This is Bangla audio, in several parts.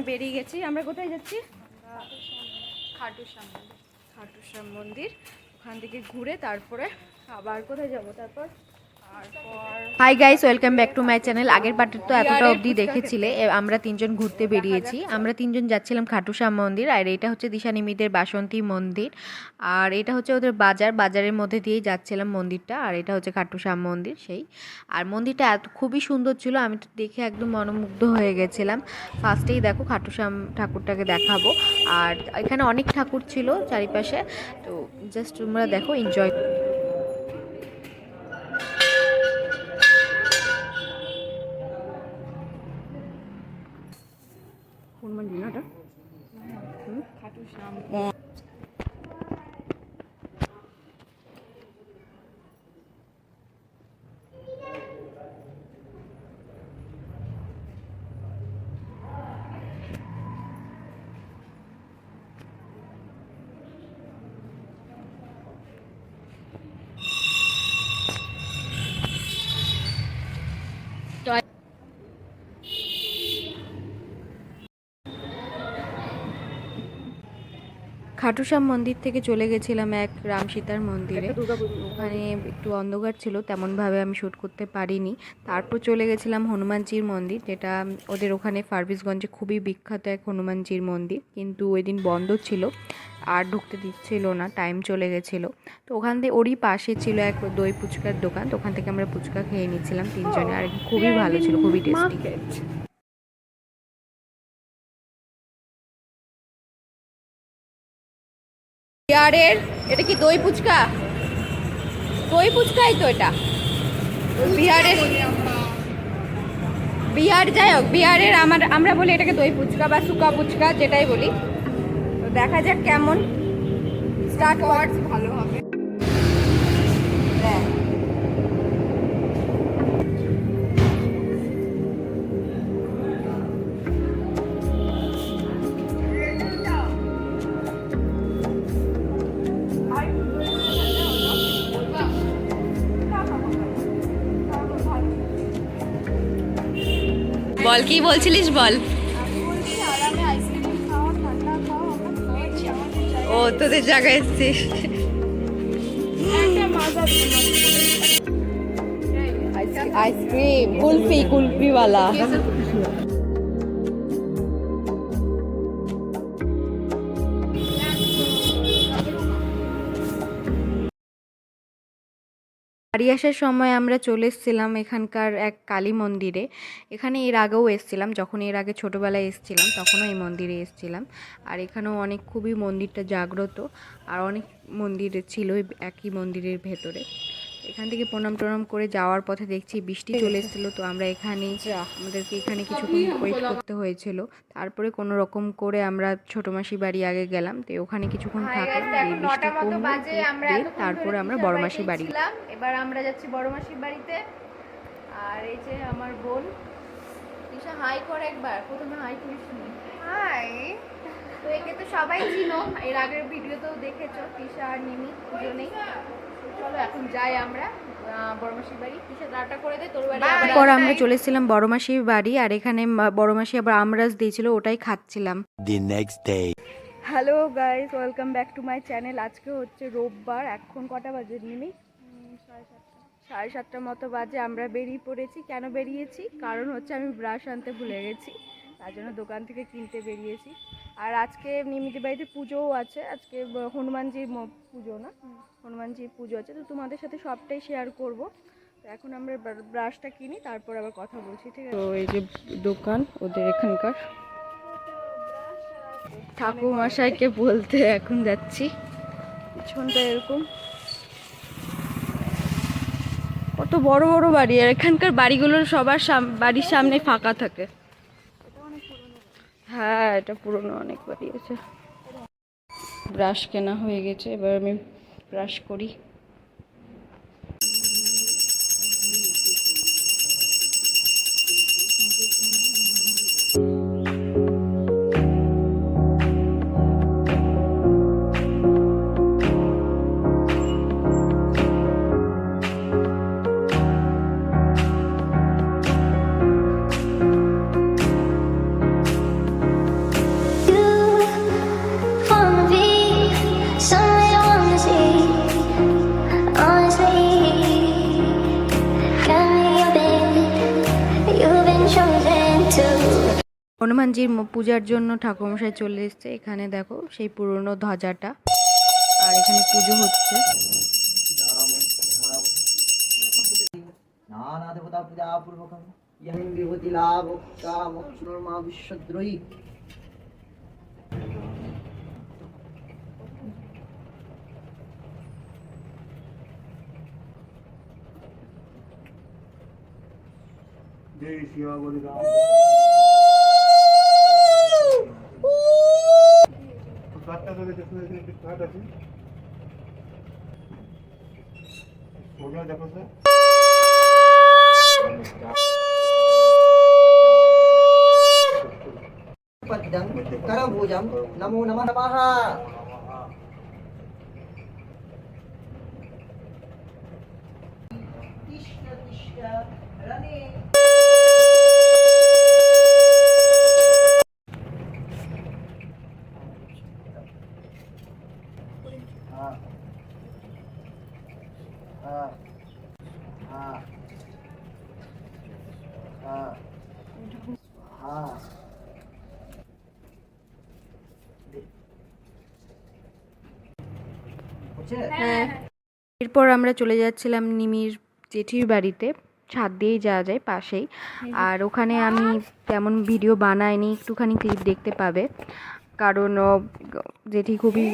বেরিয়ে গেছি। আমরা কোথায় যাচ্ছি? খাটুশ্যাম মন্দির। ওখান থেকে ঘুরে তারপরে আবার কোথায় যাব? তারপর hi guys, welcome back to my channel. আগের পার্টে তো এতটা অবধি দেখেছিলে। আমরা তিনজন ঘুরতে বেরিয়েছি। আমরা তিনজন যাচ্ছিলাম খাটুশ্যাম মন্দির, আর এটা হচ্ছে দিশানিমিদের বাসন্তী মন্দির, আর এটা হচ্ছে ওদের বাজারের মধ্যে দিয়েই যাচ্ছিলাম মন্দিরটা। আর এটা হচ্ছে খাটুশ্যাম মন্দির সেই। আর মন্দিরটা খুবই সুন্দর ছিল, আমি তো দেখে একদম মনোমুগ্ধ হয়ে গেছিলাম। ফার্স্টেই দেখো খাটুশ্যাম ঠাকুরটাকে দেখাবো, আর এখানে অনেক ঠাকুর ছিল চারিপাশে, তো জাস্ট তোমরা দেখো, এনজয়। কোন মন্দির না? খাটুশ্যাম। খাটুশ্যাম মন্দির থেকে চলে গেছিলাম এক রামসীতার মন্দিরে। ওখানে একটু অন্ধকার ছিল, তেমনভাবে আমি শ্যুট করতে পারিনি। তারপর চলে গেছিলাম হনুমানজির মন্দির, যেটা ওদের ওখানে ফারবিসগঞ্জে খুবই বিখ্যাত এক হনুমানজির মন্দির, কিন্তু ওই দিন বন্ধ ছিল আর ঢুকতে দিচ্ছিল না, টাইম চলে গেছিলো। তো ওখান থেকে ওরই পাশে ছিল এক দই ফুচকার দোকান, তো ওখান থেকে আমরা ফুচকা খেয়ে নিচ্ছিলাম তিনজনে, আর খুবই ভালো ছিল, খুবই টেস্টি। বিহারের এটা কি দই ফুচকা? দই ফুচকাই তো এটা। বিহার যাই হোক, বিহারের আমরা বলি এটাকে দই ফুচকা বা সুকা ফুচকা, যেটাই বলি। তো দেখা যাক কেমন স্টার্ট ওয়ার্ডস ভালো হবে। বল, কি বলছিলিস বল। ও তোদের জায়গায় এসছিস। आइसक्रीम कुल्फी वाला। বাড়ি আসার সময় আমরা চলে এসেছিলাম এখানকার এক কালী মন্দিরে। এখানে এর আগেও এসেছিলাম, যখন এর আগে ছোটোবেলায় এসেছিলাম তখনও এই মন্দিরে এসেছিলাম। আর এখানেও অনেক খুবই মন্দিরটা জাগ্রত, আর অনেক মন্দির ছিল একই মন্দিরের ভেতরে। এখান থেকে প্রণাম টনাম করে যাওয়ার পথে দেখছি বৃষ্টি চলে এসেছিলো, তো আমরা আমাদেরকে এখানে কিছুক্ষণ ওয়েট করতে হয়েছিল। তারপরে কোনো রকম করে আমরা ছোটো মাসি বাড়ি আগে গেলাম, তো ওখানে কিছুক্ষণ থাকলাম, বৃষ্টি কমলো, তারপরে আমরা বড় মাসি বাড়ি। এবার আমরা যাচ্ছি বড় মাসির বাড়িতে। আর এই যে আমার বোন তিশা, হাই কর একবার। প্রথমে হাই করিস নি। হাই। তো একে তো সবাই চিনো, এর আগের ভিডিওতেও দেখেছো, তিশা আর নিমি দুজনেই। চলো এখন যাই আমরা বড় মাসির বাড়ি। তিশা টাটা করে দে তোর বাড়ি। তারপর আমরা চলে এসেছিলাম বড় মাসির বাড়ি, আর এখানে বড় মাসি আবার আমরাজ দিয়েছিল, ওটাই খাচ্ছিলাম। Hello guys, welcome back to my channel. আজকে হচ্ছে রোববার। এখন কটা বাজে নিমি? 7:30 মতো বাজে। আমরা বেরিয়ে পড়েছি। কেন বেরিয়েছি? কারণ হচ্ছে আমি ব্রাশ আনতে ভুলে গেছি, তার জন্য দোকান থেকে কিনতে বেরিয়েছি। আর আজকে নিমিদের বাড়িতে পুজোও আছে। আজকে হনুমানজির পুজো, না হনুমানজির পুজো আছে, তো তোমাদের সাথে সবটাই শেয়ার করব। তো এখন আমরা ব্রাশটা কিনি, তারপর আবার কথা বলছি, ঠিক আছে? তো এই যে দোকান ওদের এখানকার, ঠাকুরমশাইকে বলতে এখন যাচ্ছি। পিছনটা এরকম কত বড় বড় বাড়ি, আর এখানকার বাড়িগুলোর সবার বাড়ির সামনে ফাঁকা থাকে। হ্যাঁ, এটা পুরনো অনেক বাড়ি আছে। ব্রাশ কেনা হয়ে গেছে, এবার আমি ব্রাশ করি। হনুমানজির পূজার জন্য ঠাকুরমশাই চলে এসছে। এখানে দেখো সেই পুরনো ধ্বজাটা, আর এখানে পুজো হচ্ছে। नाना देवता पूजा पूर्वकम यहीं विभूति लाभ काम क्षुर्मा विश्वद्रोही जय शिवा बोली राम काटता করে দেখো এখানে কাট আছে ওটা দেখো স্যার पद्यं करभुजं नमो नमः नमः कृष्ण कृष्ण रणे हाँ हाँ हाँ हाँ हाँ এরপর আমরা চলে যাচ্ছিলাম নিমির জেঠির বাড়িতে, ছাদ দিয়েই যাওয়া যায় পাশেই। আর ওখানে আমি তেমন ভিডিও বানাইনি, একটুখানি ক্লিপ দেখতে পাবে, কারণ জেঠি খুবই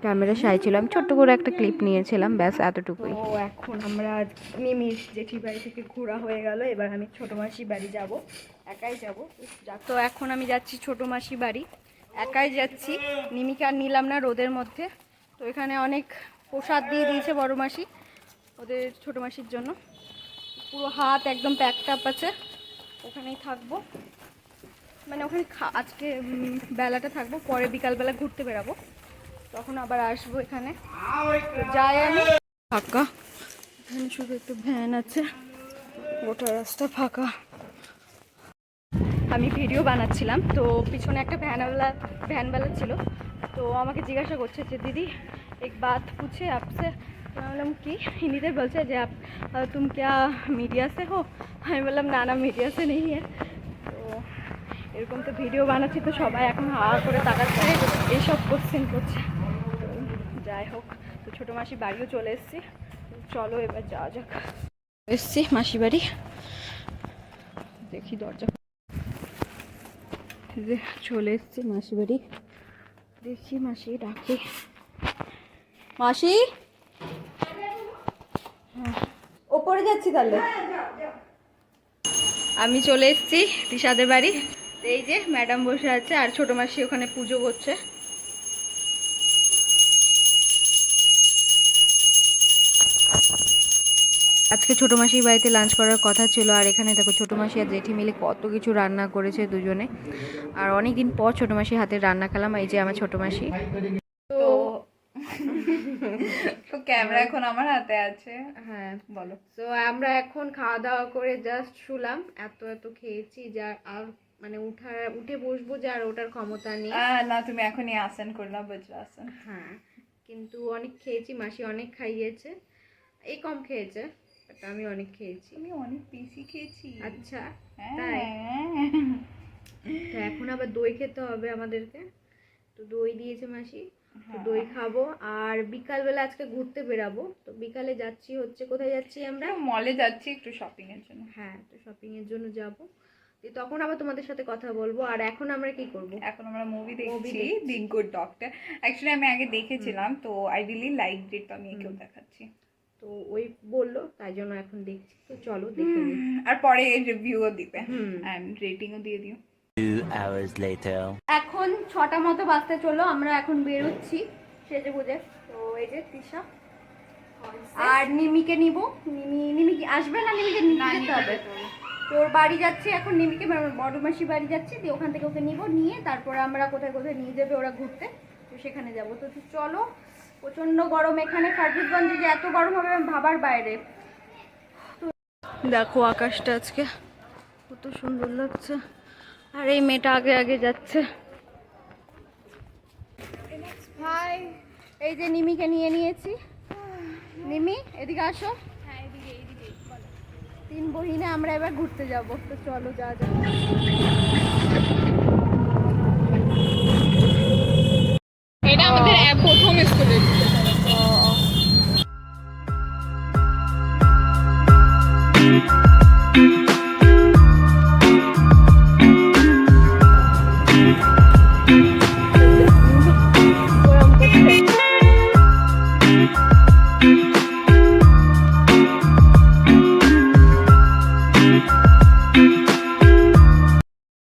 ক্যামেরা শাই ছিল। আমি ছোট্ট করে একটা ক্লিপ নিয়েছিলাম, ব্যাস এতটুকুই। তো এখন আমরা নিমির জেঠির বাড়ি থেকে ঘোরা হয়ে গেল, এবার আমি ছোটো মাসির বাড়ি যাব, একাই যাব। তো এখন আমি যাচ্ছি ছোটো মাসির বাড়ি, একাই যাচ্ছি, নিমিকে আর নিলাম না রোদের মধ্যে। তো এখানে অনেক প্রসাদ দিয়ে দিয়েছে বড় মাসি ওদের ছোটো মাসির জন্য, পুরো হাত একদম প্যাকড আপ আছে। ওখানেই থাকবো, মানে ওখানে আজকে বেলাটা থাকবো, পরে বিকালবেলা ঘুরতে বেরাবো, তখন আবার আসবো এখানে। তো যাই আমি, ফাঁকা এখানে শুধু একটু ভ্যান আছে, গোটা রাস্তা ফাঁকা। আমি ভিডিও বানাচ্ছিলাম, তো পিছনে একটা ভ্যানওয়ালা ছিল, তো আমাকে জিজ্ঞাসা করছে যে দিদি एक बात पूछे आपसे। तो मैं बोलूँ कि हिंदी बोलছে যে तुम क्या मीडिया से हो। আমি বললাম না না মিডিয়া से नहीं है। তো এরকম তো ভিডিও বানাচ্ছি, তো সবাই এখন হাওয়া করে তাকাচ্ছে, এইসব কোশ্চেন করছে। তো যাই হোক, তো ছোটো মাসি বাড়িও চলে এসেছি, চলো এবার যাওয়া যাক। এসছি মাসি বাড়ি, দেখি দরজা, চলে এসছি মাসি বাড়ি, দেখি মাসি ডাকি। মাসি ওপরে যাচ্ছি তাহলে। আমি চলে এসেছি তিশাদের বাড়ি, এই যে ম্যাডাম বসে আছে আর ছোটো মাসি ওখানে পুজো করছে। আজকে ছোটো মাসির বাড়িতে লাঞ্চ করার কথা ছিল, আর এখানে দেখো ছোটো মাসি আর জেঠি মিলে কত কিছু রান্না করেছে দুজনে, আর অনেক দিন পর ছোটো মাসির হাতে রান্না খেলাম। এই যে আমার ছোটো মাসি। তো ক্যামেরা এখন আমার হাতে আছে। হ্যাঁ বলো। তো আমরা এখন খাওয়া দাওয়া করে জাস্ট শুলাম, এত খেয়েছি যা আর মানে উঠে বসবো যে আর ওটার ক্ষমতা নেই। না তুমি এখনই আসন করলা, বজ্র আসন। হ্যাঁ, কিন্তু অনেক খেয়েছি, মাসি অনেক খাইয়েছে, এই কম খেয়েছে, বাট আমি অনেক খেয়েছি। আমি অনেক বেশি খেয়েছি। আচ্ছা তাই? তো এখন আবার দই খেতে হবে আমাদেরকে, তো দই দিয়েছে মাসি, তো দই খাবো। আর বিকালবেলা আজকে ঘুরতে বেরাবো, তো বিকালে যাচ্ছি হচ্ছে, কোথায় যাচ্ছি আমরা? মলে যাচ্ছি একটু শপিং এর জন্য। হ্যাঁ, তো শপিং এর জন্য যাব, তখন আবার তোমাদের সাথে কথা বলবো। আর এখন আমরা কি করব? এখন আমরা মুভি দেখছি, দি গুড ডক্টর। অ্যাকচুয়ালি আমি আগে দেখেছিলাম, তো আই রিয়েলি লাইকড ইট, তো আমি একেও দেখাচ্ছি। তো ওই বললো, তাই জন্য এখন দেখছি, তো চলো দেখে নিই। আর পরে রিভিউও দিবে এন্ড রেটিংও দিয়ে দিও। 2 hours later. এখন 6টা মতো বাজতে চলো, আমরা এখন বেরোচ্ছি সেজে বুঝে। তো এই যে তিশা আর নিমিকে নিব। নিমি কি আসবে না? নিমিকে নিতে হবে, তোর বাড়ি যাচ্ছি এখন, নিমিকে বড় মাসি বাড়ি যাচ্ছি, দিয়ে ওখান থেকে ওকে নিব, নিয়ে তারপরে আমরা কোথায় কোথায় নিয়ে যাবে ওরা ঘুরতে, তো সেখানে যাব। তো চলো, প্রচণ্ড গরম এখানে ফারবিসগঞ্জে, যে এত গরম হবে ভাবার বাইরে। দেখো আকাশটা আজকে কত সুন্দর লাগছে, আর এই মেয়েটা আগে আগে যাচ্ছে। হাই, এই যে নিমিকে নিয়ে নিয়েছি। নিমি এদিকে আসো। হ্যাঁ এদিকে এইদিকে। 3 বহিনে আমরা এবার ঘুরতে যাব, তো চলো যা যা। আমাদের প্রথম স্কুলে।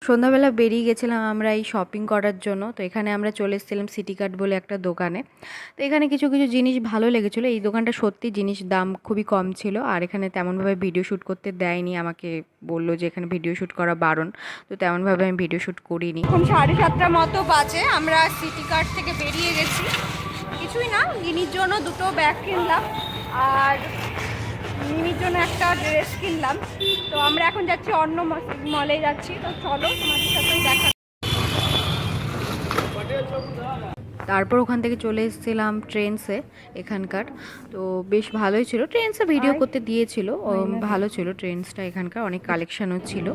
সন্ধ্যাবেলা বেরিয়ে গেছিলাম আমরা এই শপিং করার জন্য। তো এখানে আমরা চলে এসেছিলাম সিটি কার্ট বলে একটা দোকানে। তো এখানে কিছু কিছু জিনিস ভালো লেগেছিলো। এই দোকানটা সত্যি জিনিস দাম খুবই কম ছিল, আর এখানে তেমনভাবে ভিডিও শ্যুট করতে দেয়নি, আমাকে বললো যে এখানে ভিডিও শ্যুট করা বারণ, তো তেমনভাবে আমি ভিডিও শ্যুট করিনি। এখন 7:30 মতো বাজে, আমরা সিটি কার্ট থেকে বেরিয়ে গেছি। কিছুই না, গিনির জন্য দুটো ব্যাগ কিনলাম আর মিমির জন্য একটা ড্রেস কিনলাম। তো আমরা এখন যাচ্ছি অন্য মলে যাচ্ছি, তো চলো তোমাদের সাথে দেখা। তারপর ওখান থেকে চলে এসেছিলাম ট্রেন্সে এখানকার। তো বেশ ভালোই ছিল, ট্রেন্সে ভিডিও করতে দিয়েছিল, ভালো ছিল ট্রেন্সটা, এখানকার অনেক কালেকশানও ছিল।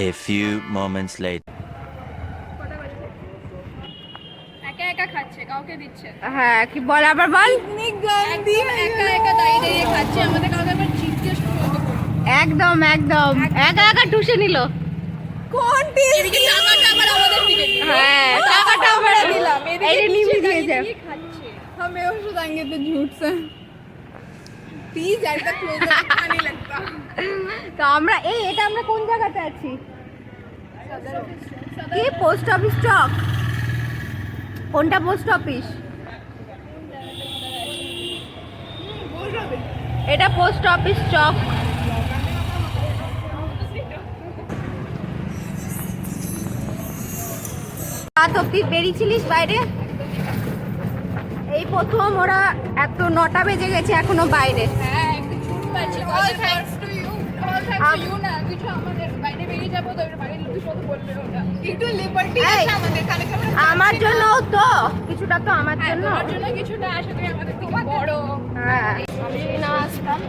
A few moments later. একা একা খাচ্ছে, কাউকে দিচ্ছে। হ্যাঁ, কি বল আবার বল। একা একা দাঁড়িয়ে খাচ্ছে, আমাদের কাউকে আবার জিজ্ঞেস করতে। একদম একদম একা একা টুসে নিল। কোন টিভি? টাকাটা আবার আমাদের দিকে। হ্যাঁ, টাকাটা আমরা দিলাম। এই যে নিমি দিয়েছে। খাচ্ছে। हम उसको देंगे तो झूठ से। प्लीज একটা ক্লোজ আপ পানি লাগতা। তো আমরা এটা আমরা কোন জায়গাতে আছি? কি পোস্ট অফিস চক? কোনটা পোস্ট অফিস? এটা পোস্ট অফিস চক। রাত অব্দি বেরিয়েছিলিস বাইরে? এই প্রথম ওরা এত 9টা বেজে গেছে এখনো বাইরে। হ্যাঁ, একটু ছুট পাচ্ছি। All thanks to you. All thanks to you না, কিছু আমাদের বাইরে বেরিয়ে যাবো তো বাইরে লোক শুধু বলবে ওটা। একটু লিবার্টি আছে আমাদের কানে কানে। আমার জন্য তো কিছুটা তো আমার জন্য। আমার জন্য কিছুটা আসলে আমাদের থেকে বড়। হ্যাঁ, আমি না আসতাম।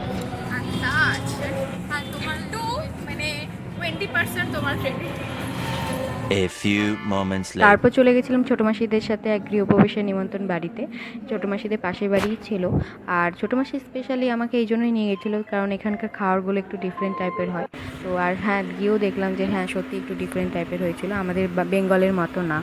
আচ্ছা, আর তোমার তো মানে 20% তোমার credit. A few moments later. তারপর চলে গেছিলাম ছোটো মাসিদের সাথে এক গৃহপ্রবেশের নিমন্ত্রণ বাড়িতে। ছোটো মাসিদের পাশের বাড়িই ছিল, আর ছোটো মাসি স্পেশালি আমাকে এই জন্যই নিয়ে গেছিলো কারণ এখানকার খাবারগুলো একটু ডিফারেন্ট টাইপের হয়। তো আর হ্যাঁ, গিয়েও দেখলাম যে হ্যাঁ সত্যি একটু ডিফারেন্ট টাইপের হয়েছিল, আমাদের বেঙ্গলের মতো না।